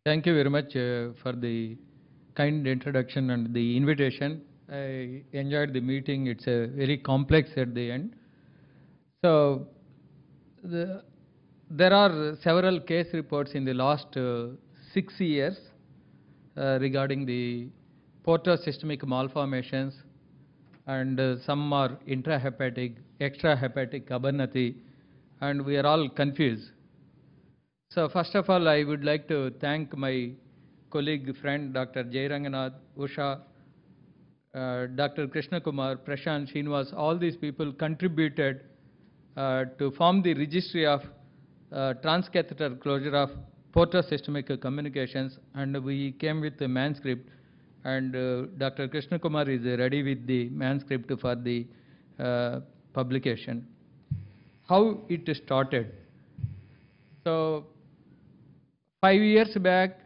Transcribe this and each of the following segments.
Thank you very much for the kind introduction and the invitation. I enjoyed the meeting. It's a very complex at the end. So the, there are several case reports in the last 6 years regarding the portosystemic malformations, and some are intrahepatic, extrahepatic abernathy, and we are all confused. So first of all, I would like to thank my colleague, friend, Dr. Jay Ranganath, Usha, Dr. Krishna Kumar, Prashant, Srinivas, all these people contributed to form the registry of transcatheter closure of portosystemic communications, and we came with the manuscript, and Dr. Krishna Kumar is ready with the manuscript for the publication. How it started? So 5 years back,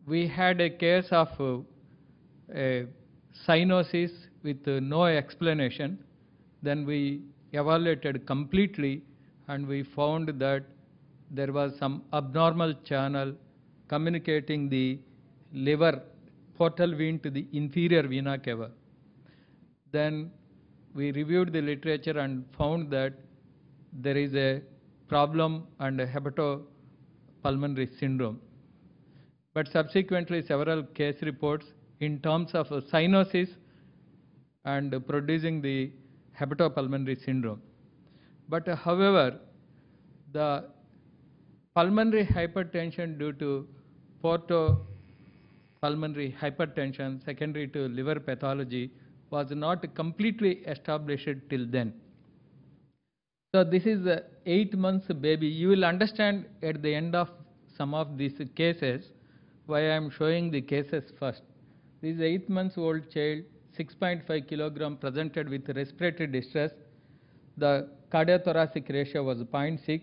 we had a case of a cyanosis with no explanation. Then we evaluated completely, and we found that there was some abnormal channel communicating the liver portal vein to the inferior vena cava. Then we reviewed the literature and found that there is a problem and a hepatopulmonary syndrome. But subsequently, several case reports in terms of cyanosis and producing the hepatopulmonary syndrome. But however, the pulmonary hypertension due to portopulmonary hypertension secondary to liver pathology was not completely established till then. So this is a 8 months baby. You will understand at the end of some of these cases why I am showing the cases first. This is 8 months old child, 6.5 kilogram, presented with respiratory distress. The cardiothoracic ratio was 0.6.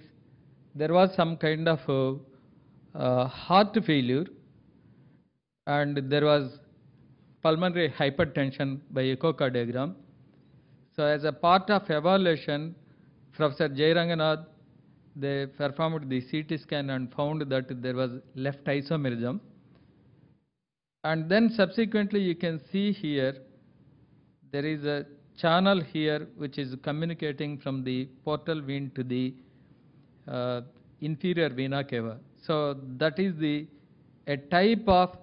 There was some kind of heart failure, and there was pulmonary hypertension by echocardiogram. So as a part of evaluation, Professor Jay Ranganath, they performed the CT scan and found that there was left isomerism. And then subsequently you can see here, there is a channel here which is communicating from the portal vein to the inferior vena cava. So that is a type of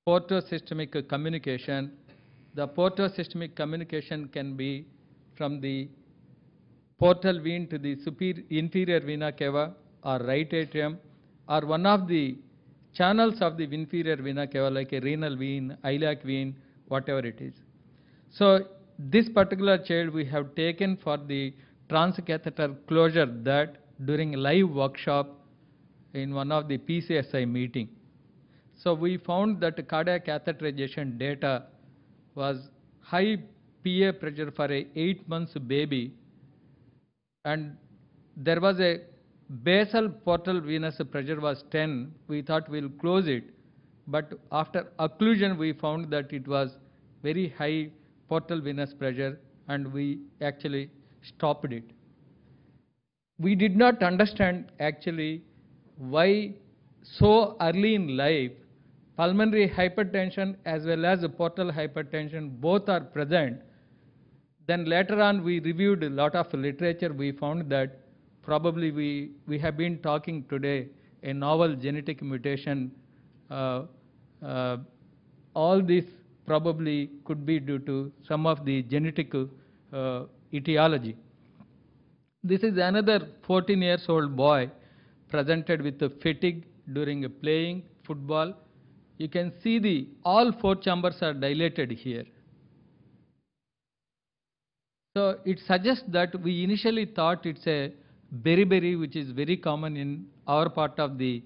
portosystemic communication. The portosystemic communication can be from the portal vein to the inferior vena cava or right atrium, or one of the channels of the inferior vena cava like a renal vein, iliac vein, whatever it is. So this particular child we have taken for the transcatheter closure that during a live workshop in one of the PCSI meeting. So we found that cardiac catheterization data was high PA pressure for a 8 months baby, and there was a basal portal venous pressure was 10. We thought we'll close it, but after occlusion we found that it was very high portal venous pressure, and we actually stopped it. We did not understand actually why so early in life pulmonary hypertension as well as portal hypertension both are present. Then later on we reviewed a lot of literature. We found that probably we have been talking today a novel genetic mutation. All this probably could be due to some of the genetic etiology. This is another 14 years old boy presented with fatigue during playing football. You can see all 4 chambers are dilated here. So it suggests that we initially thought it's a beriberi, which is very common in our part of the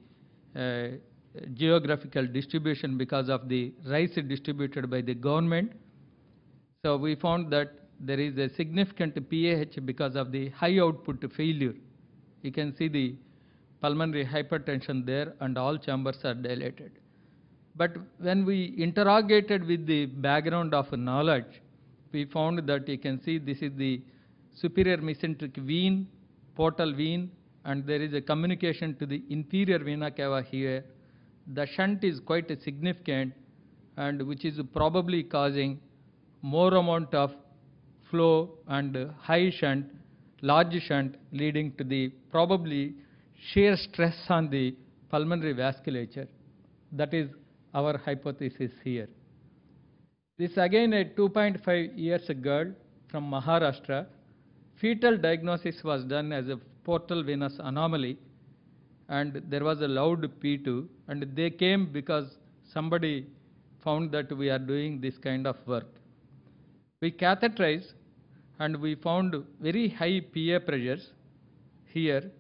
geographical distribution because of the rice distributed by the government. So we found that there is a significant PAH because of the high output failure. You can see the pulmonary hypertension there, and all chambers are dilated. But when we interrogated with the background of knowledge, we found that you can see this is the superior mesenteric vein, portal vein, and there is a communication to the inferior vena cava here. The shunt is quite significant, and which is probably causing more amount of flow and high shunt, large shunt, leading to the probably shear stress on the pulmonary vasculature. That is our hypothesis here. This again a 2.5 years girl from Maharashtra. Fetal diagnosis was done as a portal venous anomaly, and there was a loud P2, and they came because somebody found that we are doing this kind of work. We catheterized, and we found very high PA pressures here,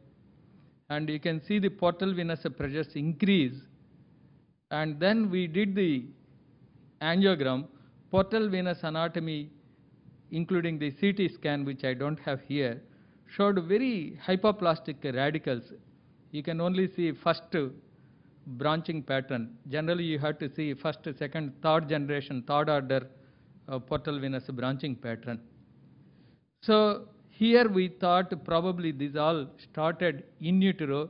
and you can see the portal venous pressures increase, and then we did the angiogram, portal venous anatomy, including the CT scan, which I don't have here, showed very hypoplastic radicals. You can only see first branching pattern. Generally, you have to see first, second, third generation, third order portal venous branching pattern. So here we thought probably these all started in utero,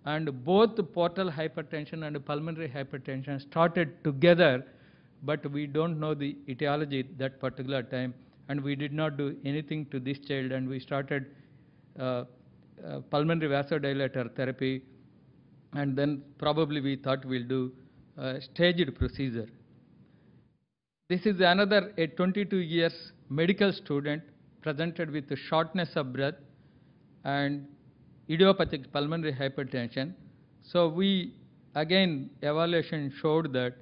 and both portal hypertension and pulmonary hypertension started together, but we don't know the etiology at that particular time, and we did not do anything to this child, and we started pulmonary vasodilator therapy, and then probably we thought we'll do staged procedure. This is another a 22 years medical student presented with shortness of breath and idiopathic pulmonary hypertension. So we again evaluation showed that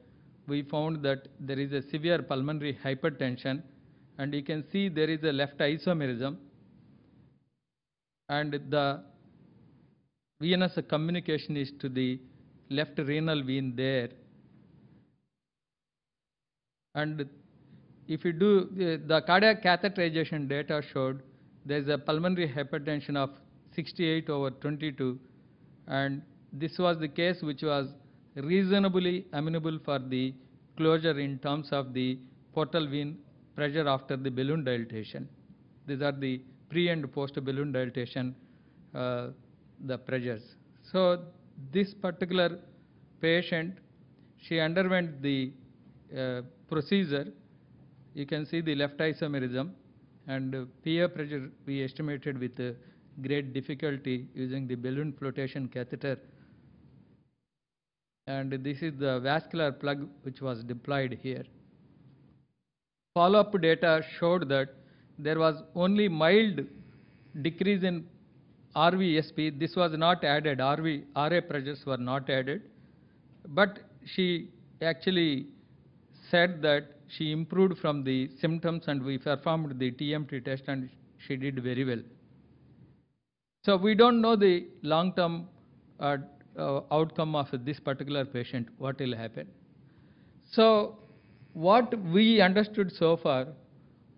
we found that there is a severe pulmonary hypertension, and you can see there is a left isomerism, and the venous communication is to the left renal vein there. And if you do the cardiac catheterization data showed there is a pulmonary hypertension of 68/22, and this was the case which was reasonably amenable for the closure in terms of the portal vein pressure after the balloon dilatation. These are the pre and post balloon dilatation the pressures. So this particular patient, she underwent the procedure. You can see the left isomerism, and PA pressure we estimated with great difficulty using the balloon flotation catheter. And this is the vascular plug which was deployed here. Follow-up data showed that there was only mild decrease in RVSP. This was not added. RA pressures were not added. But she actually said that she improved from the symptoms, and we performed the TMT test, and she did very well. So we don't know the long-term outcome of this particular patient, what will happen. So what we understood so far,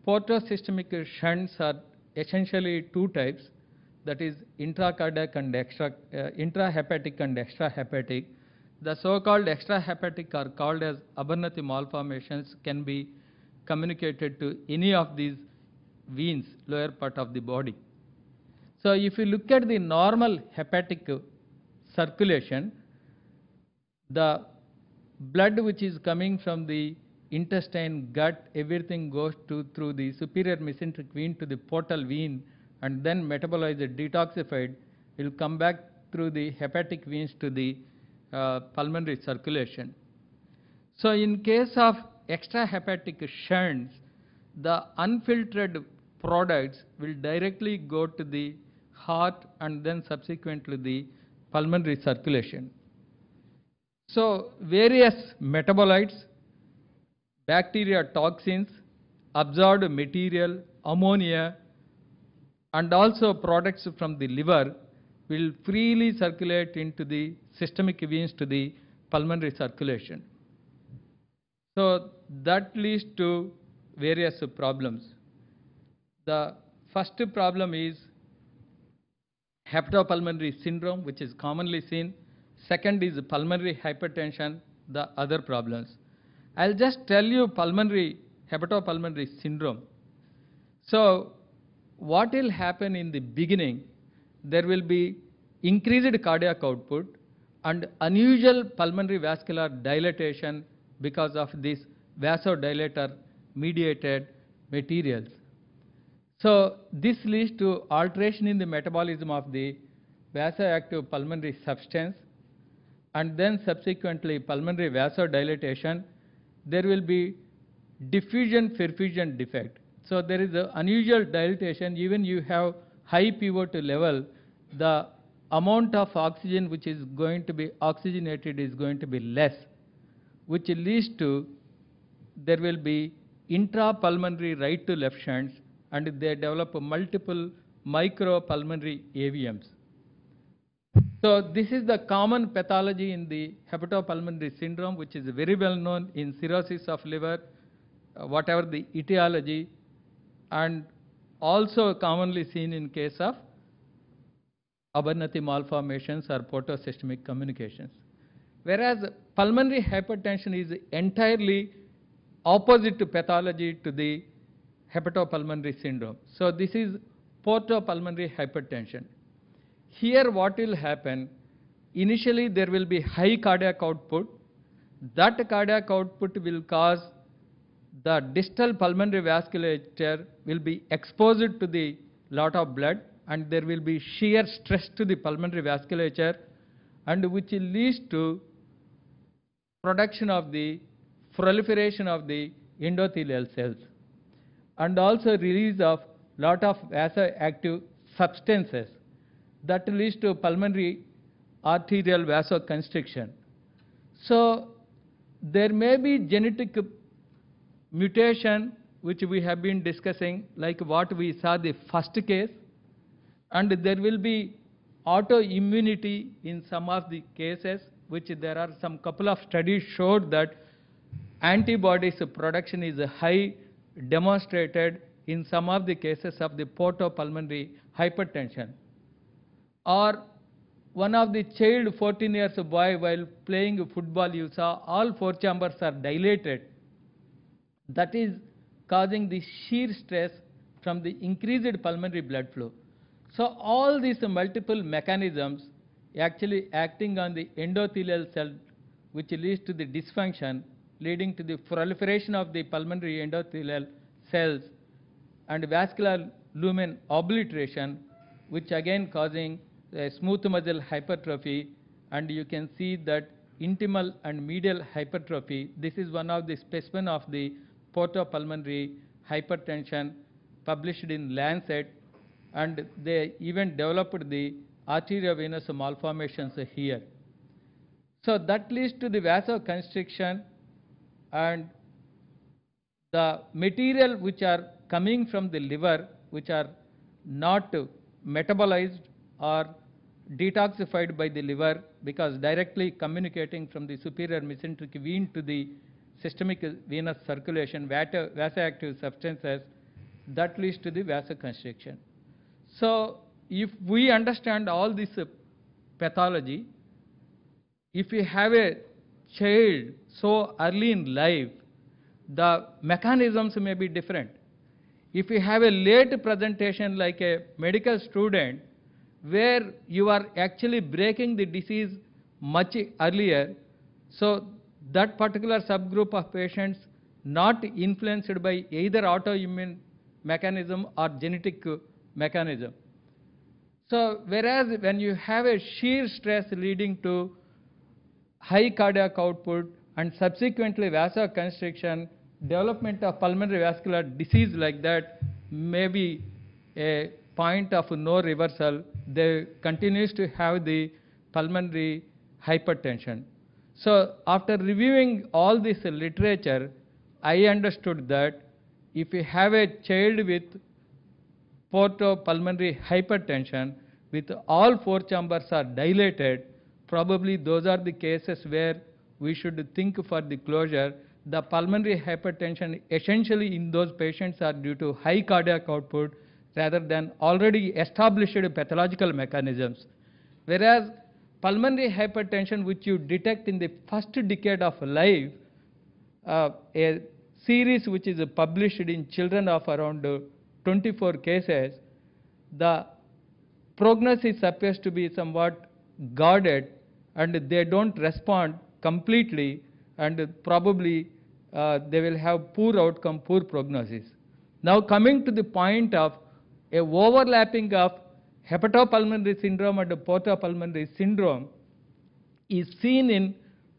portosystemic shunts are essentially two types, that is intracardiac and intrahepatic and extrahepatic. The so-called extrahepatic are called as Abernathy malformations, can be communicated to any of these veins, lower part of the body. So if you look at the normal hepatic circulation, the blood which is coming from the intestine, gut, everything goes through the superior mesenteric vein to the portal vein, and then metabolized, detoxified, will come back through the hepatic veins to the pulmonary circulation. So in case of extrahepatic shunts, the unfiltered products will directly go to the heart and then subsequently the pulmonary circulation. So various metabolites, bacteria, toxins, absorbed material, ammonia, and also products from the liver will freely circulate into the systemic veins to the pulmonary circulation. So that leads to various problems. The first problem is hepatopulmonary syndrome, which is commonly seen. Second is pulmonary hypertension, the other problems. I'll just tell you hepatopulmonary syndrome. So what will happen in the beginning, there will be increased cardiac output and unusual pulmonary vascular dilatation because of this vasodilator mediated materials. So this leads to alteration in the metabolism of the vasoactive pulmonary substance, and then subsequently pulmonary vasodilatation. There will be diffusion-perfusion defect. So there is an unusual dilatation. Even you have high PO2 level, the amount of oxygen which is going to be oxygenated is going to be less, which leads to there will be intrapulmonary right to left shunts, and they develop multiple micropulmonary AVMs. So this is the common pathology in the hepatopulmonary syndrome, which is very well known in cirrhosis of liver, whatever the etiology, and also commonly seen in case of Abernathy malformations or portosystemic communications. Whereas pulmonary hypertension is entirely opposite to pathology to the hepatopulmonary syndrome. So this is portopulmonary hypertension. Here what will happen, initially there will be high cardiac output. That cardiac output will cause the distal pulmonary vasculature will be exposed to the lot of blood, and there will be shear stress to the pulmonary vasculature, and which leads to production of the proliferation of the endothelial cells, and also release of lot of vasoactive substances that leads to pulmonary arterial vasoconstriction. So there may be genetic mutation which we have been discussing, like what we saw the first case, and there will be autoimmunity in some of the cases, which there are some couple of studies showed that antibodies production is high, demonstrated in some of the cases of the portopulmonary hypertension. Or one of the child 14 years boy, while playing football, you saw all four chambers are dilated. That is causing the shear stress from the increased pulmonary blood flow. So all these multiple mechanisms actually acting on the endothelial cell, which leads to the dysfunction, leading to the proliferation of the pulmonary endothelial cells and vascular lumen obliteration, which again causing a smooth muscle hypertrophy, and you can see that intimal and medial hypertrophy. This is one of the specimen of the portopulmonary hypertension published in Lancet, and they even developed the arteriovenous malformations here. So that leads to the vasoconstriction, and the material which are coming from the liver, which are not metabolized or detoxified by the liver, because directly communicating from the superior mesenteric vein to the systemic venous circulation, vasoactive substances, that leads to the vasoconstriction. So if we understand all this pathology, if we have a child so early in life, the mechanisms may be different. If you have a late presentation like a medical student, where you are actually breaking the disease much earlier, so that particular subgroup of patients not influenced by either autoimmune mechanism or genetic mechanism. So whereas when you have a shear stress leading to high cardiac output and subsequently vasoconstriction, development of pulmonary vascular disease like that may be a point of no reversal. They continues to have the pulmonary hypertension. So after reviewing all this literature, I understood that if you have a child with portopulmonary hypertension, with all four chambers are dilated, probably those are the cases where we should think for the closure. The pulmonary hypertension essentially in those patients are due to high cardiac output rather than already established pathological mechanisms. Whereas pulmonary hypertension, which you detect in the first decade of life, a series which is published in children of around 24 cases, the prognosis appears to be somewhat guarded and they don't respond completely, and probably they will have poor outcome, poor prognosis. Now coming to the point of a overlapping of hepatopulmonary syndrome and portopulmonary syndrome is seen in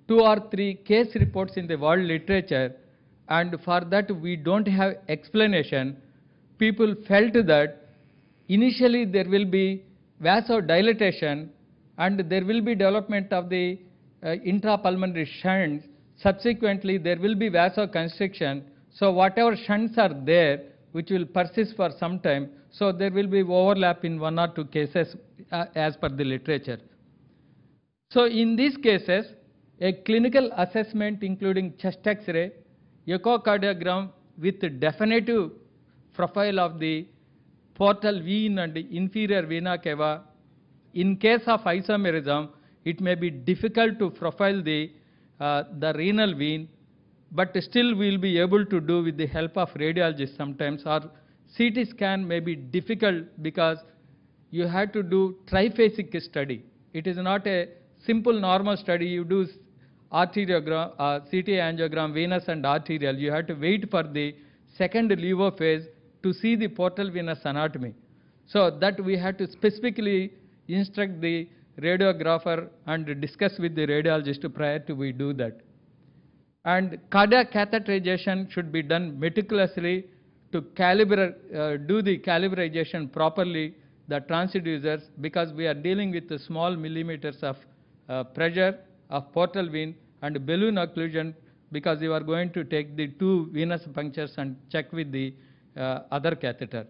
2 or 3 case reports in the world literature, and for that we don't have explanation. People felt that initially there will be vasodilatation and there will be development of the intrapulmonary shunts. Subsequently, there will be vasoconstriction. So whatever shunts are there, which will persist for some time, so there will be overlap in 1 or 2 cases as per the literature. So in these cases, a clinical assessment including chest X-ray, echocardiogram with definitive profile of the portal vein and inferior vena cava. In case of isomerism, it may be difficult to profile the renal vein, but still we will be able to do with the help of radiologists sometimes, or CT scan may be difficult because you have to do triphasic study. It is not a simple normal study. You do arteriogram, CT angiogram, venous and arterial. You have to wait for the second levo phase to see the portal venous anatomy. So that we have to specifically instruct the radiographer and discuss with the radiologist prior to we do that. And cardiac catheterization should be done meticulously to do the calibration properly, the transducers, because we are dealing with the small millimeters of pressure of portal vein and balloon occlusion, because you are going to take the 2 venous punctures and check with the other catheter.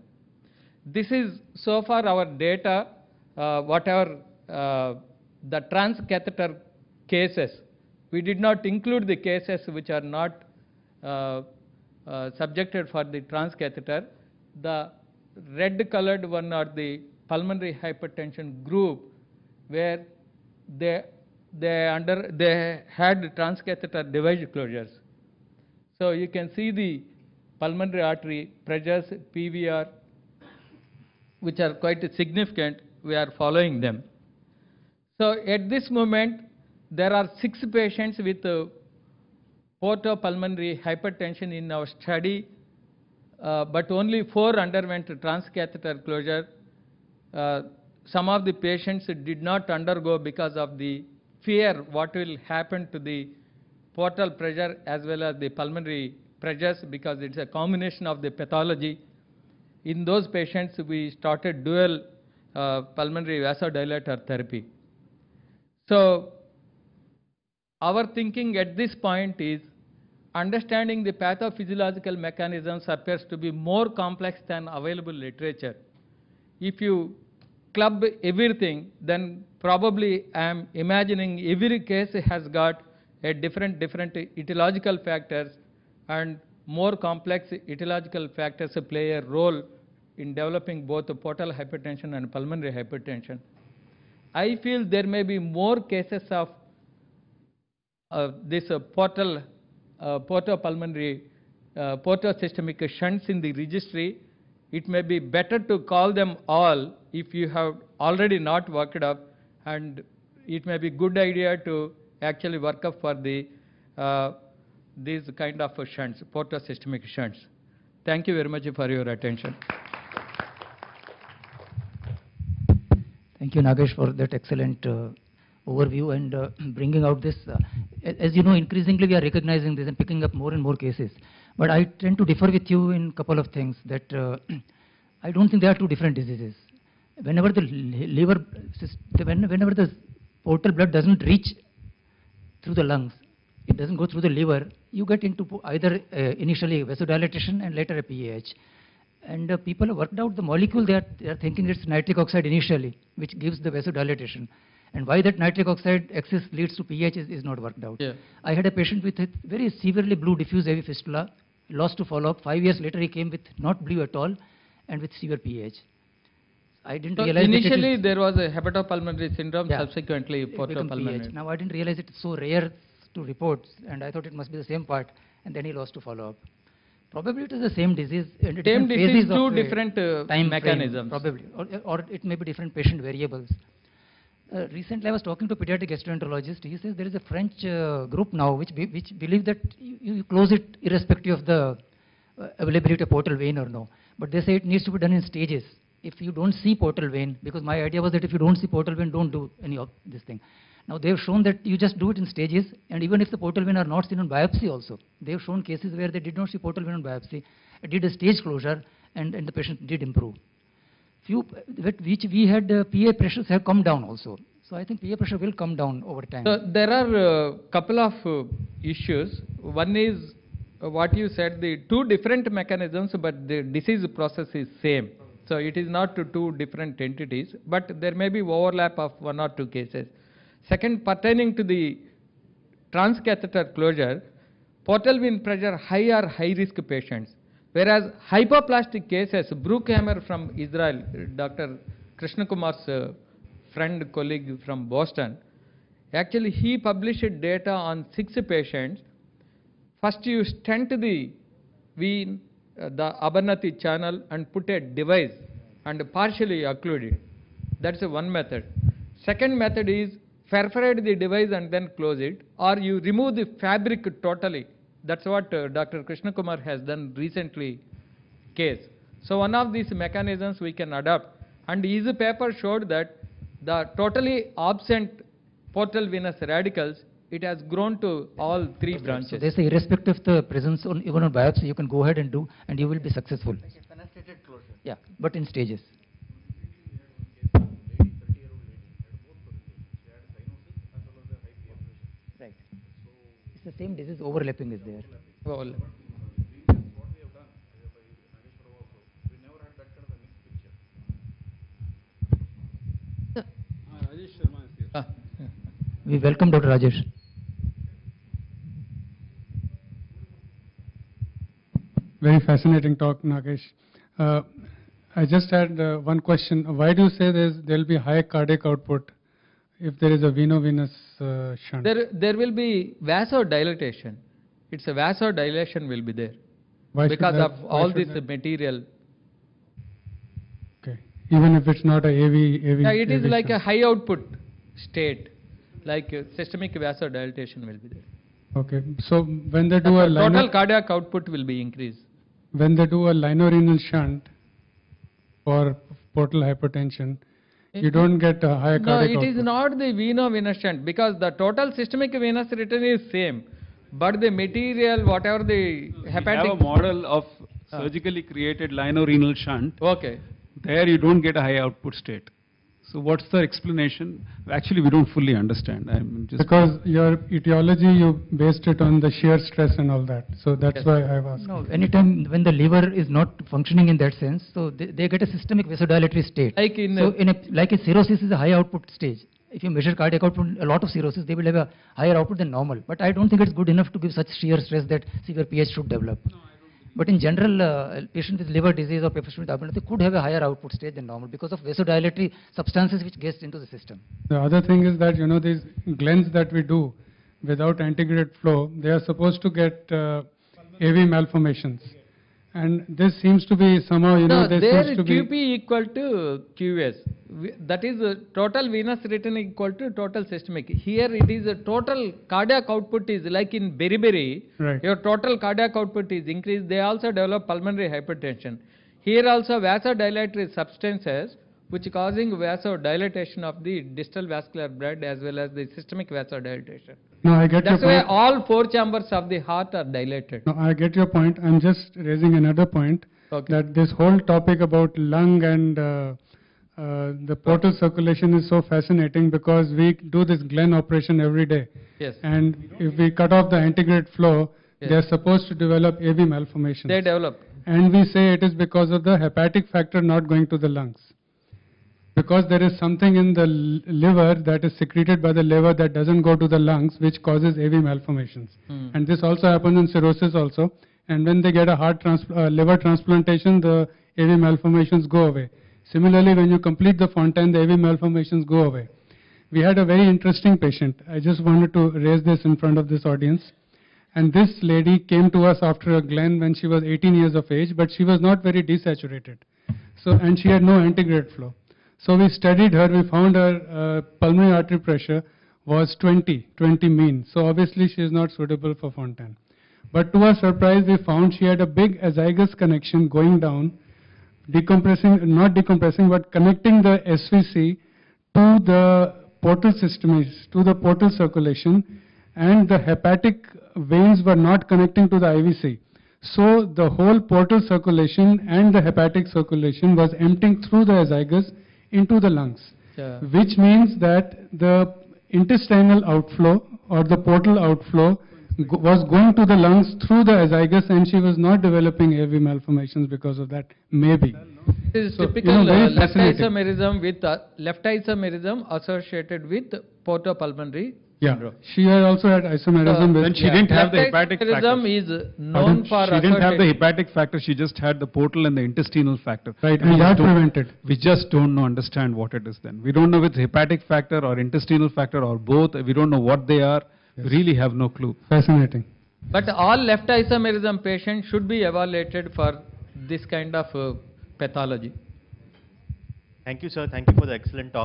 This is so far our data, whatever the transcatheter cases. We did not include the cases which are not subjected for the transcatheter. The red colored one are the pulmonary hypertension group, where they had transcatheter device closures. So you can see the pulmonary artery pressures, PVR, which are quite significant. We are following them. So at this moment, there are 6 patients with portopulmonary hypertension in our study, but only 4 underwent transcatheter closure. Some of the patients did not undergo because of the fear what will happen to the portal pressure as well as the pulmonary pressures, because it's a combination of the pathology. In those patients, we started dual pulmonary vasodilator therapy. So our thinking at this point is understanding the pathophysiological mechanisms appears to be more complex than available literature. If you club everything, then probably I am imagining every case has got a different etiological factors, and more complex etiological factors play a role in developing both portal hypertension and pulmonary hypertension. I feel there may be more cases of this portopulmonary portosystemic shunts in the registry. It may be better to call them all if you have already not worked up, and it may be good idea to actually work up for the these kind of shunts, portosystemic shunts. Thank you very much for your attention. Thank you, Nagesh, for that excellent overview and bringing out this. As you know, increasingly we are recognizing this and picking up more and more cases. But I tend to differ with you in a couple of things, that I don't think they are 2 different diseases. Whenever the whenever the portal blood doesn't reach through the lungs, it doesn't go through the liver, you get into either initially vasodilatation and later a PAH. And people have worked out the molecule. They are thinking it's nitric oxide initially, which gives the vasodilatation. And why that nitric oxide excess leads to PAH is not worked out. Yeah. I had a patient with a very severely blue diffuse AV fistula, lost to follow-up. 5 years later, he came with not blue at all and with severe PAH. I didn't realize initially there was a hepatopulmonary syndrome, subsequently portopulmonary. Now I didn't realize it's so rare to report, and I thought it must be the same part, and then he lost to follow-up. Probably it is the same disease. And Same different disease, phases two of, different time frame, mechanisms. probably, or it may be different patient variables. Recently, I was talking to a pediatric gastroenterologist. He says there is a French group now which believe that you close it irrespective of the availability of portal vein or no. But they say it needs to be done in stages. If you don't see portal vein, because my idea was that if you don't see portal vein, don't do any of this thing. Now they have shown that you just do it in stages, and even if the portal vein are not seen on biopsy also, they have shown cases where they did not see portal vein on biopsy, did a stage closure, and the patient did improve. Few which we had PA pressures have come down also. So I think PA pressure will come down over time. So there are a couple of issues. One is what you said, the two different mechanisms, but the disease process is same. So it is not two different entities, but there may be overlap of one or two cases. Second, pertaining to the transcatheter closure, portal vein pressure high are high-risk patients, whereas hypoplastic cases, Brookhammer from Israel, Dr. Krishna Kumar's friend, colleague from Boston, actually he published data on 6 patients. First you stent the vein, the Abernathy channel, and put a device and partially occlude it. That's one method. Second method is perforate the device and then close it, or you remove the fabric totally. That's what Dr. Krishna Kumar has done recently case. So one of these mechanisms we can adopt, and his paper showed that the totally absent portal venous radicals, it has grown to all 3 branches. So they say irrespective of the presence on even on biopsy, you can go ahead and do, and you will be successful. Like a fenestrated closure. Yeah, but in stages. Right. It's the same disease, overlapping is there. Well, ah, We welcome Dr. Rajesh. Very fascinating talk, Nagesh. I just had one question. Why do you say there will be high cardiac output if there is a veno-venous shunt? there will be vasodilatation. It's a vasodilation will be there Why should because that- of why all should this that- material. Okay. Even if it's not a AV Yeah, it is AV like a shunt. high output state, like systemic vasodilatation will be there. Okay. So when they do a Total lino, cardiac output will be increased. when they do a linorenal shunt for portal hypertension, you don't get a high No, cardiac it output. is not the veno-venous shunt because the total systemic venous return is same, but the material, whatever the We hepatic. have a model of surgically created linorenal shunt. Okay. There you don't get a high output state. So what's the explanation? Actually, we don't fully understand. I'm just Because your etiology, you based it on the shear stress and all that. So that's Yes. why I've asked. No, anytime when the liver is not functioning in that sense, so they get a systemic vasodilatory state. Like in So like a cirrhosis is a high output stage. If you measure cardiac output, a lot of cirrhosis, they will have a higher output than normal. But I don't think it's good enough to give such shear stress that severe pH should develop. But in general, patient with liver disease or patient with abnormality could have a higher output stage than normal because of vasodilatory substances which gets into the system. The other thing is that, these glens that we do without antegrade flow, they are supposed to get AV malformations. And this seems to be somehow, no, there there seems to be... QP equal to QS. That is total venous return equal to total systemic. Here it is a total cardiac output is like in beriberi. Right. Your total cardiac output is increased. They also develop pulmonary hypertension. Here also vasodilatory substances which causing vasodilatation of the distal vascular bed as well as the systemic vasodilatation. No, I get That's your why point. all 4 chambers of the heart are dilated. No, I get your point. I'm just raising another point. Okay. That this whole topic about lung and the portal circulation is so fascinating because we do this Glenn operation every day. Yes. And if we cut off the antegrade flow, Yes. they are supposed to develop AV malformations. They develop. And we say it is because of the hepatic factor not going to the lungs. Because there is something in the liver that is secreted by the liver that doesn't go to the lungs, which causes AV malformations. And this also happens in cirrhosis also. And when they get a liver transplantation, the AV malformations go away. Similarly, when you complete the Fontaine, the AV malformations go away. We had a very interesting patient. I just wanted to raise this in front of this audience. And this lady came to us after a Glen when she was 18 years of age, but she was not very desaturated. So, and she had no antegrade flow. So we studied her, we found her pulmonary artery pressure was 20 mean. So obviously she is not suitable for Fontan. But to our surprise, we found she had a big azygous connection going down, not decompressing, but connecting the SVC to the portal system, to the portal circulation, and the hepatic veins were not connecting to the IVC. So the whole portal circulation and the hepatic circulation was emptying through the azygous into the lungs, which means that the intestinal outflow or the portal outflow was going to the lungs through the azygous, and she was not developing AV malformations because of that, maybe. It is So, typical very left fascinating. isomerism with left isomerism associated with portopulmonary Yeah, syndrome. she had also had isomerism with. Then she didn't have the Left hepatic isomerism factor. is known for She didn't have the associated- hepatic factor, she just had the portal and the intestinal factor. Right, We and just that don't- prevented. We just don't know, understand what it is then. We don't know if it's hepatic factor or intestinal factor or both. We don't know what they are. We really have no clue. Fascinating. But all left isomerism patients should be evaluated for this kind of pathology. Thank you, sir. Thank you for the excellent talk.